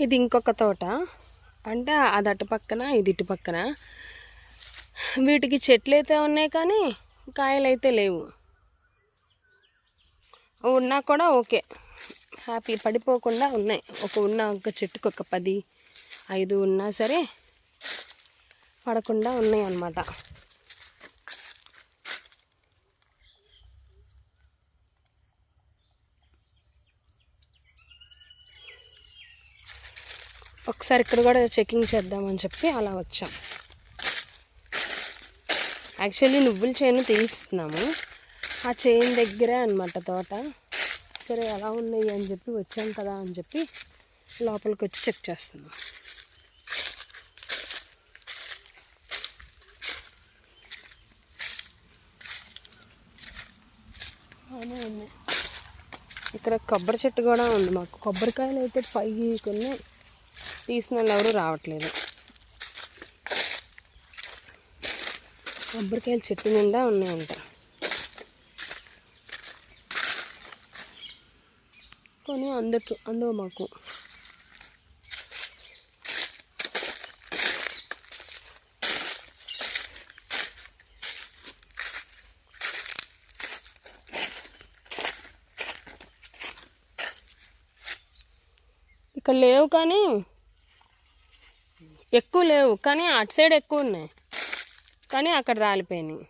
ఇది ఇంకొక తోట, అంటే అది అటు పక్కన ఇది ఇటు పక్కన. వీటికి చెట్లు అయితే ఉన్నాయి కానీ కాయలు అయితే లేవు. ఉన్నా కూడా ఓకే, హ్యాపీ, పడిపోకుండా ఉన్నాయి. ఒక చెట్టుకు ఒక 10-5 ఉన్నా సరే పడకుండా ఉన్నాయి అన్నమాట. ఒకసారి ఇక్కడ కూడా చెకింగ్ చేద్దామని చెప్పి అలా వచ్చాం. యాక్చువల్లీ నువ్వుల చేను తీస్తున్నాము, ఆ చేను దగ్గరే అనమాట తోట. సరే ఎలా ఉన్నాయి అని చెప్పి వచ్చాం కదా అని చెప్పి లోపలికి వచ్చి చెక్ చేస్తున్నాం. ఇక్కడ కొబ్బరి చెట్టు కూడా ఉంది మాకు. కొబ్బరికాయలు అయితే పైకి కొన్ని తీసిన వాళ్ళు ఎవరు రావట్లేదు. కొబ్బరికాయలు చెట్టు నిండా ఉన్నాయంట. కొన్ని అందవు మాకు. ఇక్కడ లేవు కానీ, ఎక్కువ లేవు కానీ అటు సైడ్ ఎక్కువ ఉన్నాయి కానీ అక్కడ రాలిపోయినాయి.